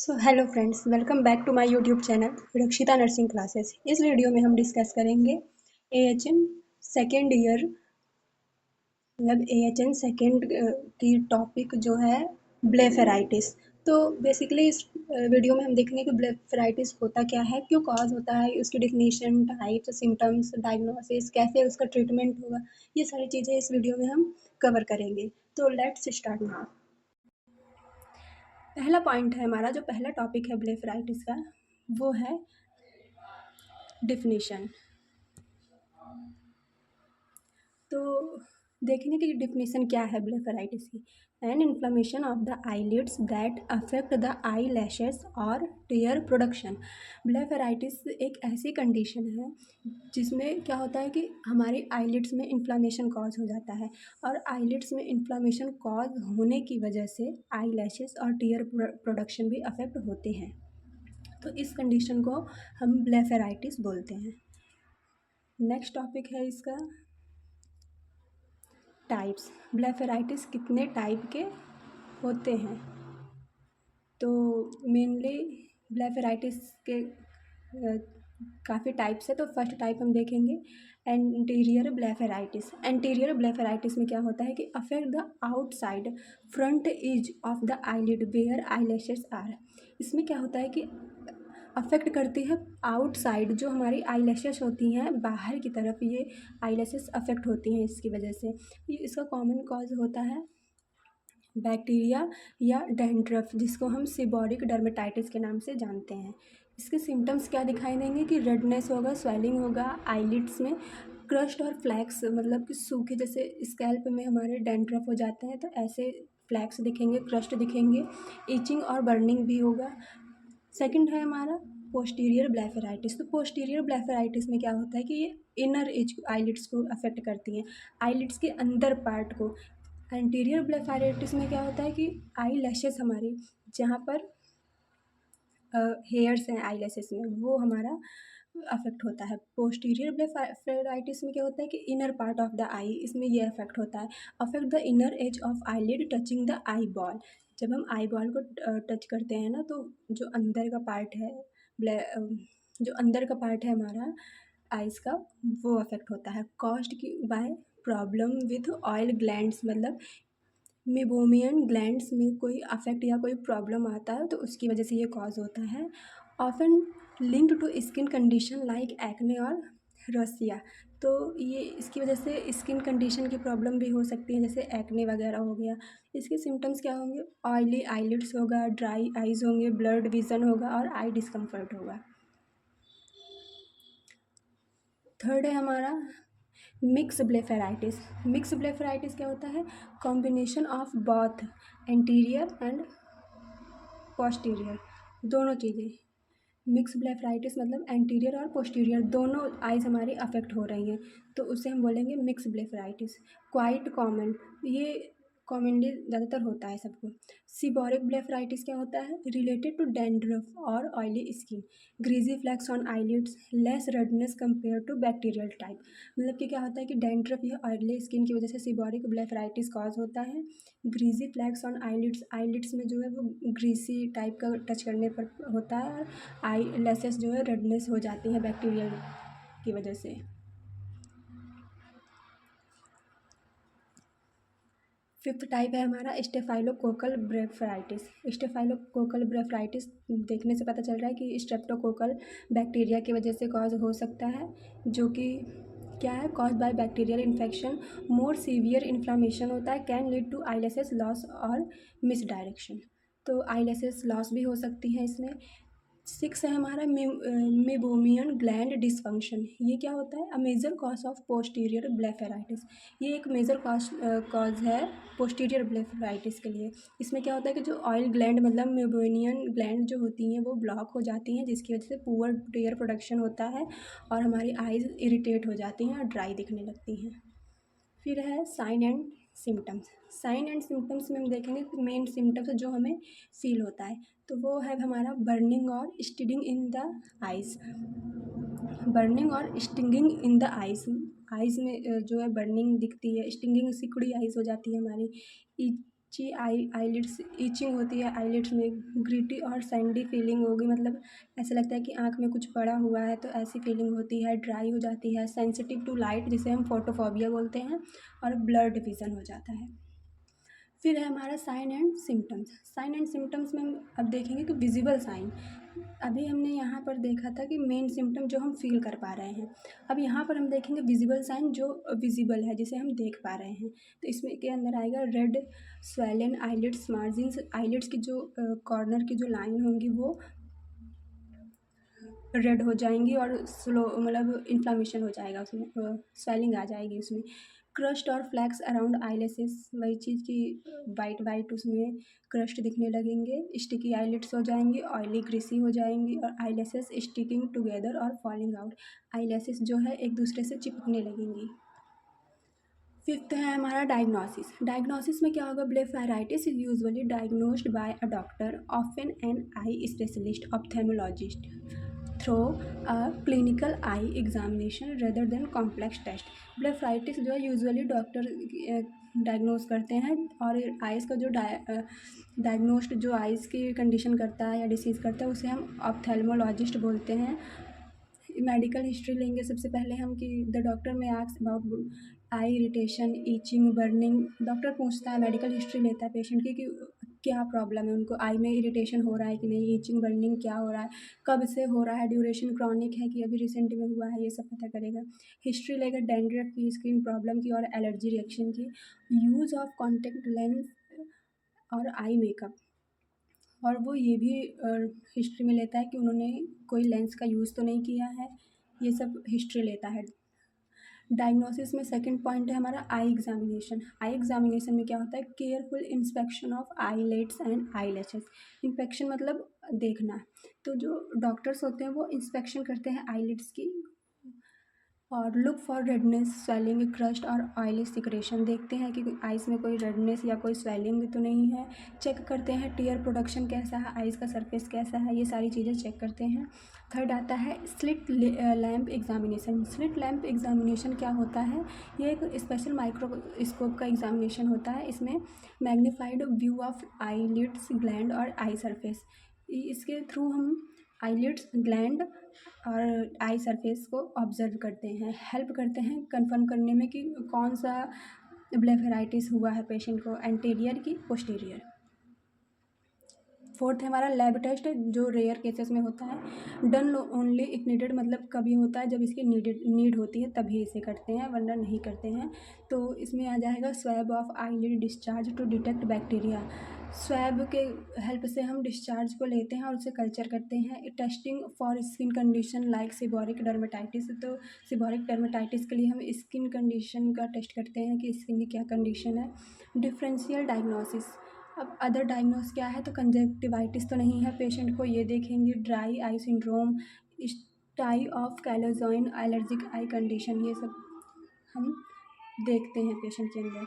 Hello friends, welcome back to my YouTube channel Rakshita nursing classes. इस video में हम discuss करेंगे एएचएन सेकेंड ईयर मतलब एएचएन सेकेंड की टॉपिक जो है ब्लेफेराइटिस। तो बेसिकली इस वीडियो में हम देखेंगे कि ब्लेफेराइटिस होता क्या है, क्यों कॉज होता है, उसकी डिफिनीशन, टाइप्स, सिम्टम्स, डायग्नोसिस, कैसे उसका ट्रीटमेंट होगा, ये सारी चीज़ें इस वीडियो में हम कवर करेंगे। तो लेट्स स्टार्ट नाउ। पहला पॉइंट है हमारा, जो पहला टॉपिक है ब्लेफेराइटिस का, वो है डिफिनीशन। तो देखेंगे कि डिफिनीशन क्या है ब्लेफेराइटिस की। An inflammation of the eyelids that affect the eye lashes और टीयर प्रोडक्शन। ब्लेफेराइटिस एक ऐसी कंडीशन है जिसमें क्या होता है कि हमारी आईलिड्स में इन्फ्लामेशन कॉज हो जाता है, और आईलिड्स में इन्फ्लामेशन कॉज होने की वजह से आई लैशेस और टीयर प्रोडक्शन भी अफेक्ट होते हैं। तो इस कंडीशन को हम ब्लेफेराइटिस बोलते हैं। नेक्स्ट टॉपिक है इसका टाइप्स। ब्लेफेराइटिस कितने टाइप के होते हैं? तो मेनली ब्लेफेराइटिस के काफ़ी टाइप्स है। तो फर्स्ट टाइप हम देखेंगे एंटीरियर ब्लेफेराइटिस। एंटीरियर ब्लेफेराइटिस में क्या होता है कि affect the outside front edge of the eyelid where eyelashes are. इसमें क्या होता है कि अफेक्ट करती है आउटसाइड, जो हमारी आईलैशेस होती हैं बाहर की तरफ, ये आईलैशेस अफेक्ट होती हैं इसकी वजह से। ये इसका कॉमन कॉज होता है बैक्टीरिया या डैंड्रफ, जिसको हम सीबोरिक डर्मेटाइटिस के नाम से जानते हैं। इसके सिम्टम्स क्या दिखाई देंगे कि रेडनेस होगा, स्वेलिंग होगा, आईलिड्स में क्रस्ट और फ्लैक्स, मतलब कि सूखे, जैसे स्कैल्प में हमारे डैंड्रफ हो जाते हैं तो ऐसे फ्लैक्स दिखेंगे, क्रस्ट दिखेंगे, इचिंग और बर्निंग भी होगा। सेकंड है हमारा पोस्टीरियर ब्लेफेराइटिस। तो पोस्टीरियर ब्लेफेराइटिस में क्या होता है कि ये इनर एज आईलिड्स को अफेक्ट करती हैं, आईलिड्स के अंदर पार्ट को। एंटीरियर ब्लेफेराइटिस में क्या होता है कि आई लैशेस हमारी, जहाँ पर हेयर्स हैं आई लैशेस में, वो हमारा अफेक्ट होता है। पोस्टीरियर ब्लेफेराइटिस में क्या होता है कि इनर पार्ट ऑफ द आई, इसमें ये अफेक्ट होता है। Affect the inner as of eyelid touching the eye ball. जब हम आई बॉल को टच करते हैं ना, तो जो अंदर का पार्ट है, जो अंदर का पार्ट है हमारा आइज़ का, वो अफेक्ट होता है। कॉज्ड की by problem with oil glands, मतलब मेबोमियन ग्लैंड्स में कोई अफेक्ट या कोई प्रॉब्लम आता है तो उसकी वजह से ये कॉज होता है। Often linked to skin condition like acne और रोसिया। तो ये इसकी वजह से स्किन कंडीशन की प्रॉब्लम भी हो सकती है, जैसे एक्ने वगैरह हो गया। इसके सिम्टम्स क्या होंगे? ऑयली आईलिड्स होगा, ड्राई आइज़ होंगे, ब्लर्ड विजन होगा और आई डिस्कम्फर्ट होगा। थर्ड है हमारा मिक्स ब्लेफेराइटिस। मिक्स ब्लेफेराइटिस क्या होता है? Combination of both anterior and posterior, दोनों चीज़ें। मिक्स ब्लेफेराइटिस मतलब एंटीरियर और पोस्टीरियर दोनों आइज़ हमारी अफेक्ट हो रही हैं, तो उसे हम बोलेंगे मिक्स ब्लेफेराइटिस। क्वाइट कॉमन, ये कॉमनली ज़्यादातर होता है सबको। सीबोरिक ब्लेफेराइटिस क्या होता है? रिलेटेड टू डैंड्रफ और oily skin, greasy flakes on eyelids, less redness compare to bacterial type. मतलब कि क्या होता है कि डैंड्रफ या ऑयली स्किन की वजह से सीबोरिक ब्लेफेराइटिस कॉज होता है। Greasy flakes on eyelids, eyelids में जो है वो ग्रीसी टाइप का टच करने पर होता है, और आई लैशेस जो है रेडनेस हो जाती हैं बैक्टीरियल की वजह से। फिफ्थ टाइप है हमारा स्टेफाइलोकोकल ब्लेफेराइटिस। स्टेफाइलोकोकल ब्लेफेराइटिस देखने से पता चल रहा है कि स्ट्रेप्टोकोकल बैक्टीरिया की वजह से कॉज हो सकता है, जो कि क्या है? Cause by bacterial infection, more severe inflammation होता है, can lead to eyelashes loss और मिस डायरेक्शन। तो आईलेसेस लॉस भी हो सकती है इसमें। सिक्स है हमारा मेबोमियन ग्लैंड डिसफंक्शन। ये क्या होता है? A major cause of posterior blepharitis. ये एक मेजर कॉज है पोस्टीरियर ब्लेफेराइटिस के लिए। इसमें क्या होता है कि जो ऑयल ग्लैंड मतलब मेबोनियन ग्लैंड जो होती हैं वो ब्लॉक हो जाती हैं, जिसकी वजह से पुअर टीयर प्रोडक्शन होता है और हमारी आइज़ इरिटेट हो जाती हैं और ड्राई दिखने लगती हैं। फिर है sign and symptoms. Sign and symptoms में हम देखेंगे मेन सिम्टम्स जो हमें फील होता है, तो वो है हमारा बर्निंग और stinging in the eyes. Burning और stinging in the eyes, eyes में जो है बर्निंग दिखती है, स्टिंगिंग सिकुड़ी आइज़ हो जाती है हमारी। इची आईलिड्स, ईचिंग होती है आईलिड्स में। ग्रिटी और सैंडी फीलिंग होगी, मतलब ऐसा लगता है कि आँख में कुछ पड़ा हुआ है, तो ऐसी फीलिंग होती है। ड्राई हो जाती है। सेंसिटिव टू लाइट, जिसे हम फोटोफोबिया बोलते हैं। और ब्लर्ड विज़न हो जाता है। फिर है हमारा sign and symptoms. Sign and symptoms में हम अब देखेंगे कि विजिबल साइन। अभी हमने यहाँ पर देखा था कि मेन सिम्टम जो हम फील कर पा रहे हैं। अब यहाँ पर हम देखेंगे विजिबल साइन जो विजिबल है, जिसे हम देख पा रहे हैं। तो इसमें के अंदर आएगा red swollen eyelids margins. Eyelids की जो कॉर्नर की जो लाइन होंगी वो रेड हो जाएंगी और स्लो मतलब इन्फ्लामेशन हो जाएगा उसमें, स्वेलिंग आ जाएगी उसमें। क्रस्ट और फ्लैक्स अराउंड आईलेसेस, वही चीज़ की वाइट वाइट उसमें क्रस्ट दिखने लगेंगे। स्टिकी आईलिड्स हो जाएंगी, ऑयली ग्रीसी हो जाएंगी और आईलेसेस स्टिकिंग टुगेदर और फॉलिंग आउट। आईलेसेस जो है एक दूसरे से चिपकने लगेंगी। फिफ्थ है हमारा डायग्नोसिस। डायग्नोसिस में क्या होगा? Blepharitis is usually diagnosed by a doctor, often an eye specialist ophthalmologist, through a clinical eye examination rather than complex test. Blepharitis जो है यूजुअली डॉक्टर डायग्नोज करते हैं, और आइज़ का जो डायग्नोस्ड जो आइज़ की कंडीशन करता है या डिसीज़ करता है उसे हम ऑप्थेल्मोलॉजिस्ट बोलते हैं। मेडिकल हिस्ट्री लेंगे सबसे पहले हम कि द डॉक्टर में ask about I irritation, itching, burning. Doctor पूछता है, मेडिकल हिस्ट्री लेता है पेशेंट की कि क्या प्रॉब्लम है, उनको आई में इरिटेशन हो रहा है कि नहीं, ईचिंग, बर्निंग क्या हो रहा है, कब से हो रहा है, ड्यूरेशन क्रॉनिक है कि अभी रिसेंट में हुआ है, ये सब पता करेगा। हिस्ट्री लेगा डैंड्रफ की, स्किन प्रॉब्लम की और एलर्जी रिएक्शन की। यूज़ ऑफ कॉन्टेक्ट लेंस और आई मेकअप, और वो ये भी हिस्ट्री में लेता है कि उन्होंने कोई लेंस का यूज़ तो नहीं किया है, ये सब हिस्ट्री लेता है। डायग्नोसिस में सेकंड पॉइंट है हमारा आई एग्जामिनेशन। आई एग्जामिनेशन में क्या होता है? Careful inspection of eyelids and eyelashes. Inspection मतलब देखना, तो जो डॉक्टर्स होते हैं वो इंस्पेक्शन करते हैं आईलिड्स की। और look for redness, swelling, crust और ऑयली सिक्रेशन। देखते हैं कि आइज़ में कोई रेडनेस या कोई स्वेलिंग तो नहीं है। चेक करते हैं टीयर प्रोडक्शन कैसा है, आइज़ का सरफेस कैसा है, ये सारी चीज़ें चेक करते हैं। थर्ड आता है slit lamp examination. Slit lamp examination क्या होता है? ये एक स्पेशल माइक्रोस्कोप का एग्जामिनेशन होता है। इसमें magnified view of eyelids, gland और आई सरफेस, इसके थ्रू हम आईलिड्स, ग्लैंड और आई सरफेस को ऑब्जर्व करते हैं, हेल्प करते हैं कंफर्म करने में कि कौन सा ब्लेफेराइटिस हुआ है पेशेंट को, एंटीरियर की पोस्टीरियर। फोर्थ है हमारा लैब टेस्ट, जो रेयर केसेस में होता है। डन ओनली इफ नीडेड, मतलब कभी होता है जब इसकी नीड होती है तभी इसे करते हैं, वरना नहीं करते हैं। तो इसमें आ जाएगा swab of eyelid discharge to detect bacteria. Swab के हेल्प से हम डिस्चार्ज को लेते हैं और उसे कल्चर करते हैं। Testing for skin condition like seborrhoeic dermatitis, तो सीबोरिक डर्मेटाइटिस के लिए हम स्किन कंडीशन का टेस्ट करते हैं कि स्किन की क्या कंडीशन है। डिफरेंशियल डायग्नोसिस, अब अदर डायग्नोस क्या है? तो कंजक्टिवाइटिस तो नहीं है पेशेंट को, ये देखेंगे। Dry eye syndrome, stye of chalazion, allergic eye condition, ये सब हम देखते हैं पेशेंट के अंदर।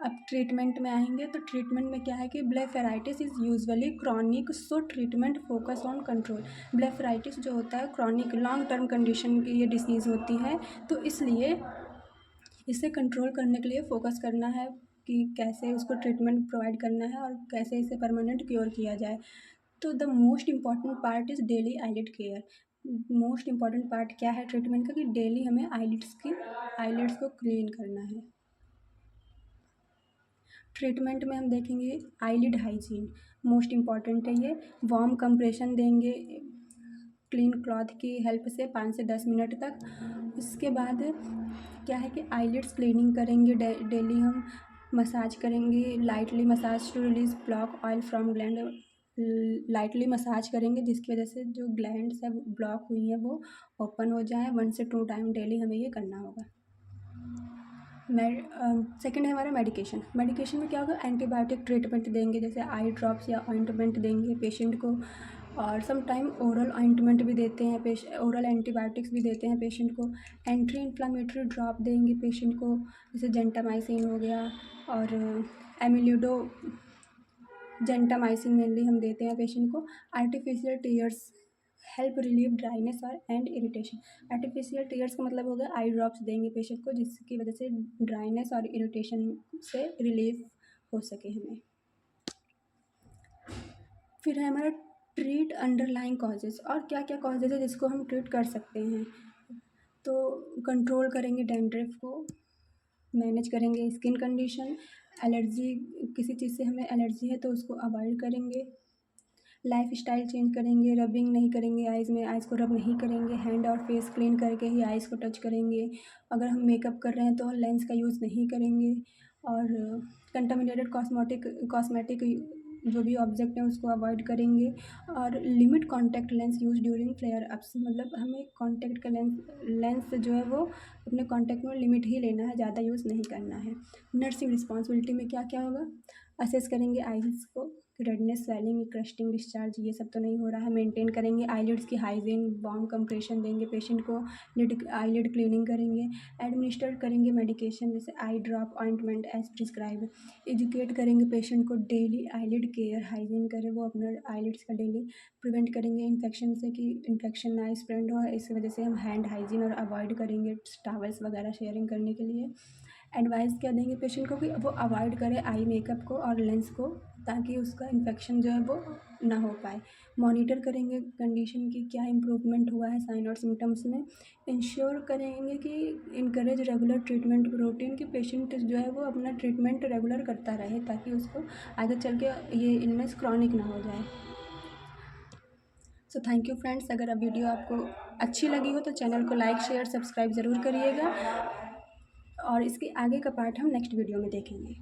अब ट्रीटमेंट में आएंगे तो ट्रीटमेंट में क्या है कि blepharitis is usually chronic, so treatment focus on control. Blepharitis जो होता है क्रॉनिक लॉन्ग टर्म कंडीशन की ये डिसीज़ होती है, तो इसलिए इसे कंट्रोल करने के लिए फोकस करना है कि कैसे उसको ट्रीटमेंट प्रोवाइड करना है और कैसे इसे परमानेंट क्योर किया जाए। तो the most important part is daily eyelid care. Most important part क्या है ट्रीटमेंट का? कि डेली हमें आईलिड्स को क्लीन करना है। ट्रीटमेंट में हम देखेंगे आईलिड हाइजीन, मोस्ट इम्पॉर्टेंट है ये। वार्म कंप्रेशन देंगे क्लीन क्लॉथ की हेल्प से 5 से 10 मिनट तक। उसके बाद क्या है कि आईलिड्स क्लीनिंग करेंगे, डेली हम मसाज करेंगे, lightly massage to release block oil from gland. Lightly massage करेंगे जिसकी वजह से जो ग्लैंड्स है ब्लॉक हुई हैं वो ओपन हो जाए। 1 से 2 टाइम डेली हमें ये करना होगा। सेकेंड है हमारा मेडिकेशन। मेडिकेशन में क्या होगा? एंटीबायोटिक ट्रीटमेंट देंगे, जैसे आई ड्रॉप्स या ऑइंटमेंट देंगे पेशेंट को, और सम टाइम ओरल ऑइंटमेंट भी देते हैं, ओरल एंटीबायोटिक्स भी देते हैं पेशेंट को। एंटी इन्फ्लामेटरी ड्रॉप देंगे पेशेंट को, जैसे जेंटामाइसिन हो गया, और एमिलिडो, जेंटामाइसिन मेनली हम देते हैं पेशेंट को। Artificial tears help relieve dryness और एंड इरिटेशन। आर्टिफिशियल टीयर्स का मतलब हो गया आई ड्रॉप्स देंगे पेशेंट को, जिसकी वजह से ड्राइनेस और इरिटेशन से रिलीफ हो सके हमें। फिर है हमारा ट्रीट अंडरलाइंग कॉजेज़, और क्या क्या कॉजेज़ है जिसको हम ट्रीट कर सकते हैं। तो कंट्रोल करेंगे डैंड्रफ को, मैनेज करेंगे स्किन कंडीशन, एलर्जी, किसी चीज़ से हमें एलर्जी है तो उसको अवॉइड करेंगे। लाइफ स्टाइल चेंज करेंगे, रबिंग नहीं करेंगे आइज़ में, आइज़ को रब नहीं करेंगे, हैंड और फेस क्लीन करके ही आइज़ को टच करेंगे। अगर हम मेकअप कर रहे हैं तो लेंस का यूज़ नहीं करेंगे। और कंटामिनेटेड कॉस्मेटिक जो भी ऑब्जेक्ट है उसको अवॉइड करेंगे। और limit contact lens use during flare ups, मतलब हमें कॉन्टैक्ट का लेंस जो है वो अपने कॉन्टैक्ट में लिमिट ही लेना है, ज़्यादा यूज़ नहीं करना है। नर्सिंग रिस्पॉन्सिबिलिटी में क्या क्या होगा, असेस करेंगे आइज़ को, रेडनेस, स्वेलिंग, क्रस्टिंग, डिस्चार्ज, ये सब तो नहीं हो रहा है। मेंटेन करेंगे आईलिड्स की हाइजीन, वार्म कंप्रेशन देंगे पेशेंट को, आईलिड क्लीनिंग करेंगे। एडमिनिस्टर करेंगे मेडिकेशन जैसे eye drop, ointment as prescribe. Educate करेंगे पेशेंट को, डेली आईलिड केयर, हाइजीन करे वो अपना आईलिड्स का डेली। प्रिवेंट करेंगे इन्फेक्शन से कि इन्फेक्शन ना स्प्रेड हो, इस वजह से हम हैंड हाइजीन और अवॉइड करेंगे टावल्स वगैरह शेयरिंग करने के लिए। एडवाइस क्या देंगे पेशेंट को कि वो अवॉइड करे आई मेकअप को और लेंस को, ताकि उसका इन्फेक्शन जो है वो ना हो पाए। मॉनिटर करेंगे कंडीशन की क्या इम्प्रूवमेंट हुआ है साइन और सिम्टम्स में। इंश्योर करेंगे कि इनकरेज रेगुलर ट्रीटमेंट रूटीन, कि पेशेंट जो है वो अपना ट्रीटमेंट रेगुलर करता रहे ताकि उसको आगे चल के ये इलनेस क्रॉनिक ना हो जाए। सो थैंक यू फ्रेंड्स, अगर अब वीडियो आपको अच्छी लगी हो तो चैनल को लाइक शेयर सब्सक्राइब ज़रूर करिएगा, और इसके आगे का पार्ट हम नेक्स्ट वीडियो में देखेंगे।